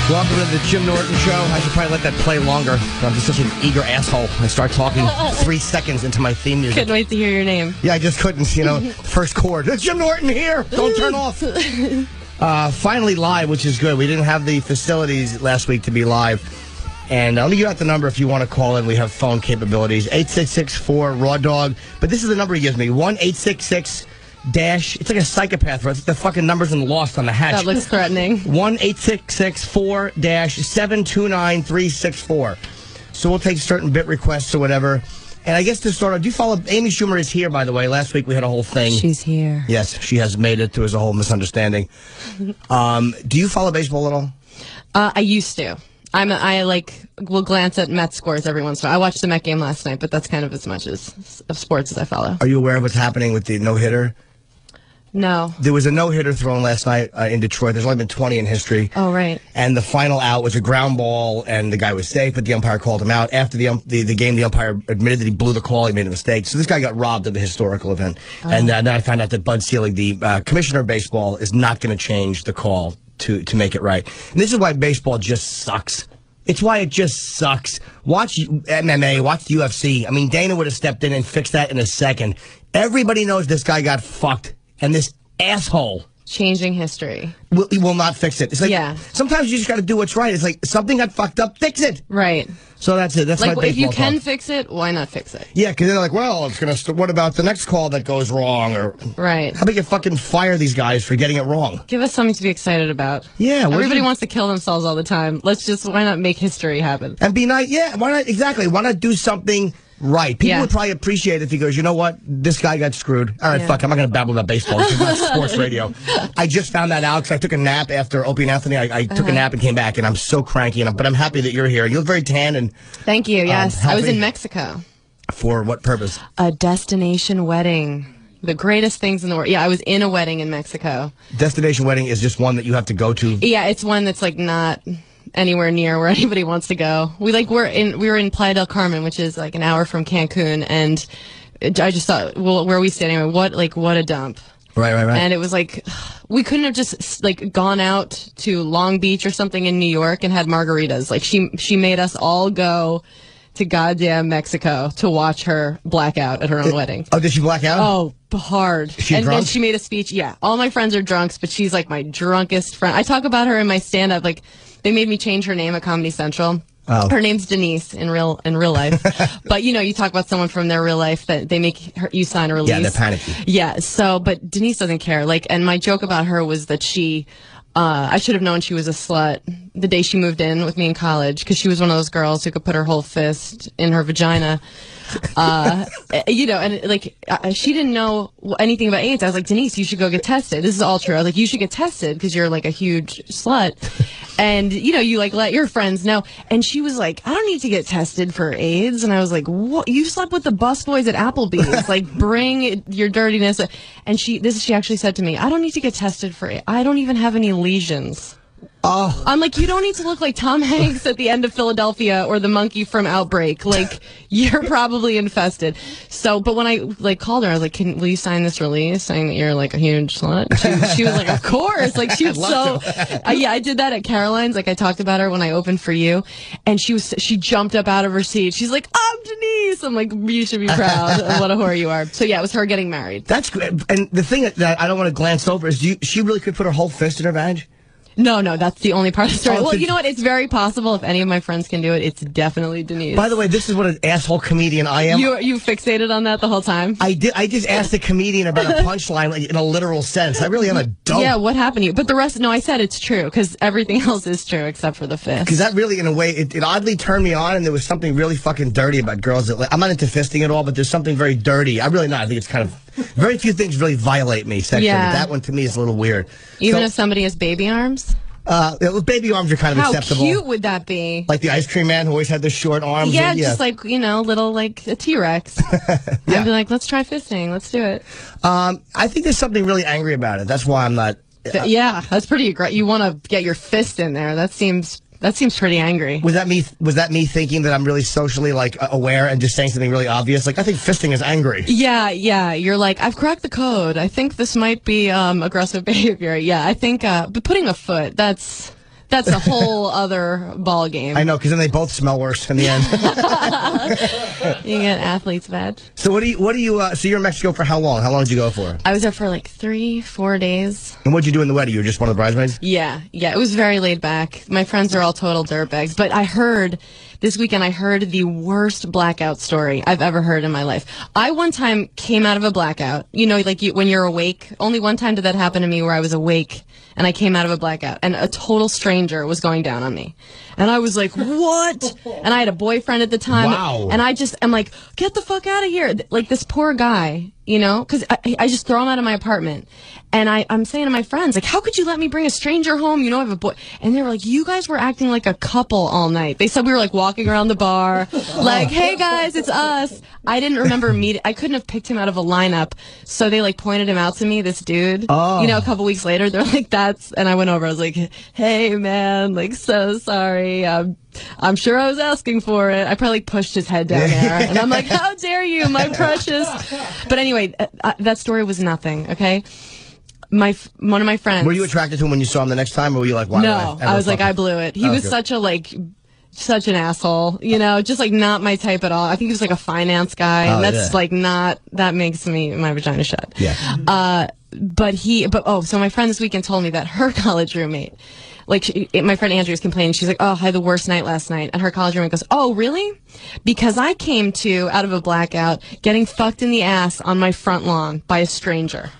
Welcome to the Jim Norton Show. I should probably let that play longer. I'm just such an eager asshole. I start talking 3 seconds into my theme music. Couldn't wait to hear your name. Yeah, I just couldn't, first chord. It's Jim Norton here. Don't turn off. Finally live, which is good. We didn't have the facilities last week to be live. And I'll give out the number if you want to call in. We have phone capabilities. 866-4-RAW-DOG. But this is the number he gives me. 1-866- it's like a psychopath. It's the fucking numbers in Lost on the hatch. That looks threatening. 1-866-4-729-364. So we'll take certain bit requests or whatever. And I guess to start off, do you follow? Amy Schumer is here, by the way. Last week we had a whole thing. She's here. Yes, she has made it. There was a whole misunderstanding. Do you follow baseball at all? I used to. I will glance at Met scores every once in a while. I watched the Met game last night, but that's kind of as much of sports as I follow. Are you aware of what's happening with the no-hitter? No. There was a no-hitter thrown last night in Detroit. There's only been 20 in history. Oh, right. And the final out was a ground ball, and the guy was safe, but the umpire called him out. After the game, the umpire admitted that he blew the call. He made a mistake. So this guy got robbed of the historical event. Oh. And then I found out that Bud Selig, the commissioner of baseball, is not going to change the call to make it right. And this is why baseball just sucks. It's why it just sucks. Watch MMA, watch the UFC. I mean, Dana would have stepped in and fixed that in a second. Everybody knows this guy got fucked. And this asshole changing history will not fix it. It's like, yeah. Sometimes you just got to do what's right. It's like something got fucked up, fix it. Right. So that's it. That's like my if you baseball can talk. fix it, why not fix it? Yeah, because they're like, well, it's gonna. What about the next call that goes wrong? Or right. How about you fucking fire these guys for getting it wrong? Give us something to be excited about. Yeah. Everybody wants to kill themselves all the time. Why not make history happen? And be nice. Yeah. Why not? Exactly. Why not do something right? People would probably appreciate it if he goes, you know what? This guy got screwed. All right, fuck. I'm not going to babble about baseball. This is not sports radio. I just found that out because I took a nap after Opie and Anthony. I took a nap and came back, and I'm so cranky. But I'm happy that you're here. You look very tan. And thank you. Yes. I was in Mexico. For what purpose? A destination wedding. The greatest things in the world. Yeah, I was in a wedding in Mexico. Destination wedding is just one that you have to go to? Yeah, it's one that's like not anywhere near where anybody wants to go. We were in Playa del Carmen, which is like an hour from Cancun, and I just thought, well, where are we staying anyway? What a dump. Right. And it was like, we couldn't have just like gone out to Long Beach or something in New York and had margaritas. Like she made us all go to goddamn Mexico to watch her black out at her own wedding. Oh, did she black out? Oh, hard. Is she drunk? And she made a speech. Yeah, all my friends are drunks, but she's like my drunkest friend. I talk about her in my stand-up. Like, they made me change her name at Comedy Central. Oh. Her name's Denise in real life. But, you talk about someone from their real life that they make you sign a release. Yeah, they're panicky. Yeah, but Denise doesn't care. And my joke about her was that I should have known she was a slut the day she moved in with me in college, because she was one of those girls who could put her whole fist in her vagina. She didn't know anything about AIDS. I was like, Denise, you should go get tested. This is all true. I was like, you should get tested because you're like a huge slut. And, you let your friends know. And she was like, I don't need to get tested for AIDS. And I was like, what? You slept with the busboys at Applebee's. Like, bring your dirtiness. And she actually said to me, I don't need to get tested for AIDS. I don't even have any lesions. Oh. I'm like, you don't need to look like Tom Hanks at the end of Philadelphia or the monkey from Outbreak. Like, you're probably infested. So, but when I called her, I was like, will you sign this release saying that you're like a huge slut? She was like, of course. Like, she was so, yeah, I did that at Caroline's. Like, I talked about her when I opened for you, and she jumped up out of her seat. She's like, I'm Denise. I'm like, you should be proud of what a whore you are. So yeah, it was her getting married. That's good. And the thing that I don't want to glance over is she really could put her whole fist in her vag? No, that's the only part of the story. Well, you know what? It's very possible. If any of my friends can do it, it's definitely Denise. By the way, this is what an asshole comedian I am. You fixated on that the whole time? I did. I just asked the comedian about a punchline in a literal sense. I really am a dope. Yeah, what happened to you? But the rest, no, I said it's true, because everything else is true except for the fist. Because that really, in a way, it oddly turned me on, and there was something really fucking dirty about girls that, I'm not into fisting at all, but there's something very dirty. I'm really not. I think it's kind of, very few things really violate me sexually. Yeah. But that one to me is a little weird. Even if somebody has baby arms? Baby arms are kind of acceptable. How cute would that be? Like the ice cream man who always had the short arms. Yeah, just like, little, like a T-Rex. Yeah. I'd be like, let's try fisting. Let's do it. I think there's something really angry about it. That's why I'm not. Yeah, that's pretty great. You want to get your fist in there. That seems pretty angry. Was that me thinking that I'm really socially aware and just saying something really obvious? Like, I think fisting is angry. Yeah. You're like, I've cracked the code. I think this might be aggressive behavior. Yeah, I think but putting a foot, that's That's a whole other ball game. I know, because then they both smell worse in the end. You get athlete's veg. So what do you? So you're in Mexico for how long? How long did you go for? I was there for like 3-4 days. And what'd you do in the wedding? You were just one of the bridesmaids? Yeah. It was very laid back. My friends are all total dirtbags. But this weekend I heard the worst blackout story I've ever heard in my life. I one time came out of a blackout. You know, like when you're awake. Only one time did that happen to me where I was awake and I came out of a blackout and a total stranger was going down on me. And I was like, what? And I had a boyfriend at the time. Wow. And I'm like, get the fuck out of here. Like this poor guy, you know, because I just throw him out of my apartment. And I'm saying to my friends, like, how could you let me bring a stranger home? You know, I have a boy. And they were like, you guys were acting like a couple all night. They said we were like walking around the bar, like, hey guys, it's us. I didn't remember meeting. I couldn't have picked him out of a lineup. So they like pointed him out to me, this dude. Oh. You know, a couple weeks later, they're like, and I went over. I was like, hey man, like, so sorry. I'm sure I was asking for it. I probably pushed his head down there. And I'm like, how dare you, my precious. But anyway, that story was nothing, okay? One of my friends. Were you attracted to him when you saw him the next time, or were you like, wow? No, I was like, I blew it. He was good. Such an asshole, you know, just like not my type at all. I think he was like a finance guy, and that's like not, that makes my vagina shut. Yeah. So my friend this weekend told me that her college roommate, like my friend Andrea was complaining. She's like, oh, I had the worst night last night. And her college roommate goes, oh, really? Because I came to, out of a blackout, getting fucked in the ass on my front lawn by a stranger.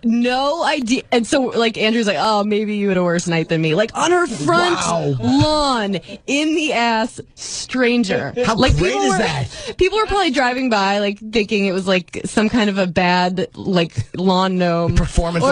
No idea. And so, like, Andrew's like, oh, maybe you had a worse night than me. Like, on her front lawn, in the ass, stranger. How like, great is that? People were probably driving by, like, thinking it was, like, some kind of a bad, like, lawn gnome. Performance.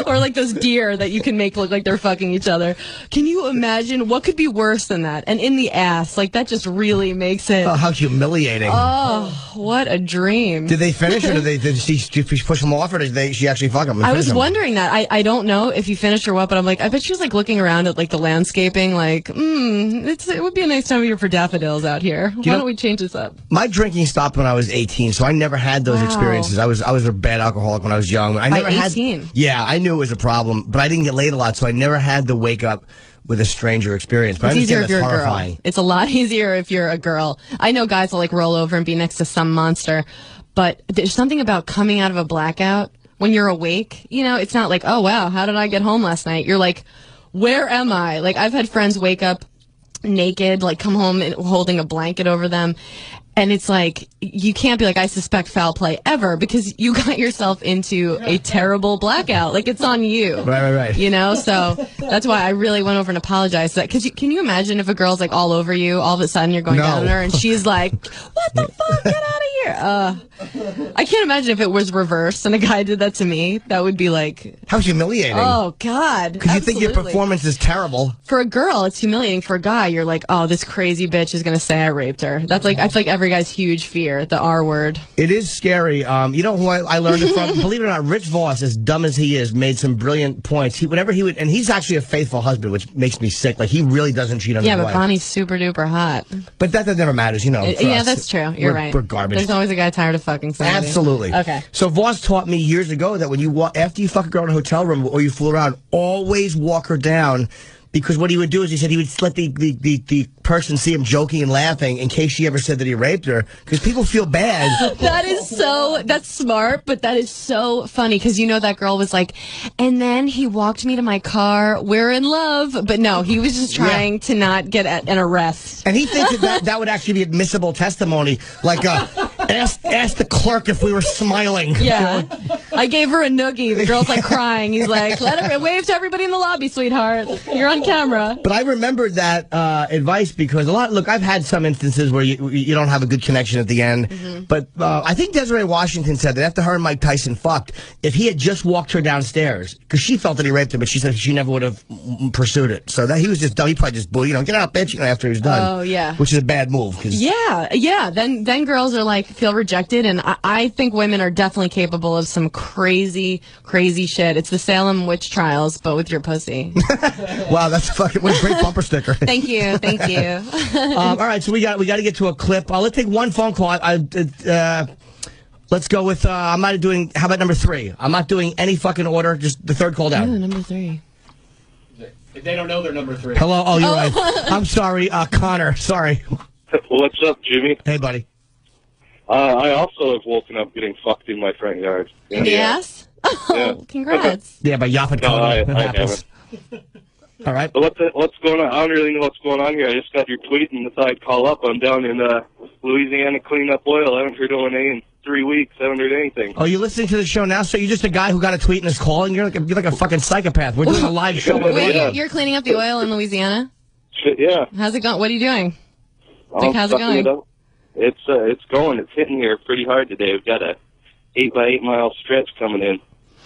Or, like, those deer that you can make look like they're fucking each other. Can you imagine what could be worse than that? And in the ass, like, that just really makes it. Oh, how humiliating. Oh, what a dream. Did they finish, or did she push them off, or did she actually fuck them? I was wondering that. I don't know if you finished or what, but I'm like, I bet she was like looking around at like the landscaping, like, it would be a nice time of year for daffodils out here. Why don't we change this up? My drinking stopped when I was 18, so I never had those experiences. I was a bad alcoholic when I was young. I never By 18? Yeah, I knew it was a problem, but I didn't get laid a lot, so I never had to wake up with a stranger experience. But it's easier if you're horrifying. A girl. It's a lot easier if you're a girl. I know guys will like roll over and be next to some monster, but there's something about coming out of a blackout when you're awake. You know, it's not like, oh wow, how did I get home last night? You're like, where am I? Like, I've had friends wake up naked, like come home and holding a blanket over them. And it's like, you can't be like, I suspect foul play ever, because you got yourself into a terrible blackout. Like, it's on you. Right. You know? So that's why I really went over and apologized. Because can you imagine if a girl's like all over you, all of a sudden you're going down on her, and she's like, what the fuck? Get out of here. I can't imagine if it was reversed and a guy did that to me. That would be like, how humiliating. Oh, God. Because you think your performance is terrible. For a girl, it's humiliating. For a guy, you're like, oh, this crazy bitch is going to say I raped her. That's like, I feel like every guy's huge fear, the R word. It is scary. You know who I learned it from? Believe it or not, Rich Voss, as dumb as he is, made some brilliant points. And he's actually a faithful husband, which makes me sick. Like, he really doesn't cheat on his wife. Yeah, but Bonnie's super duper hot. But that never matters, you know. Yeah, that's true. You're right. We're garbage. There's always a guy tired of fucking somebody. Absolutely. Okay. So Voss taught me years ago that when you after you fuck a girl in a hotel room or you fool around, always walk her down. Because what he would do is, he said he would let the person see him joking and laughing in case she ever said that he raped her. Because people feel bad. That's smart, but that is so funny. Because you know that girl was like, and then he walked me to my car. We're in love. But no, he was just trying to not get an arrest. And he thinks that would actually be admissible testimony. Like, ask the clerk if we were smiling. Yeah. I gave her a noogie. The girl's like crying. He's like, wave to everybody in the lobby, sweetheart. You're on camera. But I remembered that advice because look, I've had some instances where you don't have a good connection at the end. Mm-hmm. But I think Desiree Washington said that after her and Mike Tyson fucked, if he had just walked her downstairs, because she felt that he raped her, but she said she never would have pursued it. So that he was just dumb. He probably just bullied, get out, bitch, after he was done. Oh, yeah. Which is a bad move. Yeah. Then girls are like, feel rejected. And I think women are definitely capable of some crazy, crazy shit. It's the Salem witch trials, but with your pussy. Wow, that's a great bumper sticker. Thank you. All right, so we got to get to a clip. Let's take one phone call. Let's go with. How about number 3? I'm not doing any fucking order. Just the third call down. Ooh, number 3. They don't know they're number 3. Hello. Oh, you're right. I'm sorry, Connor. Sorry. What's up, Jimmy? Hey, buddy. I also have woken up getting fucked in my front yard. In the ass? Oh, Yeah. Congrats. Yeah, by Yaphet No, Kotto. I Happens. haven't. All right. But what's going on? I don't really know what's going on here. I just got your tweet and thought I'd call up. I'm down in Louisiana cleaning up oil. I haven't heard of anything in 3 weeks. I haven't heard anything. Oh, you're listening to the show now? So you're just a guy who got a tweet and is calling? You're like a fucking psychopath. We're doing a live show. Wait, you're cleaning up the oil in Louisiana? Shit, yeah. How's it going? What are you doing? How's it Sucking going? up. It's going. It's hitting here pretty hard today. We've got a 8 by 8 mile stretch coming in.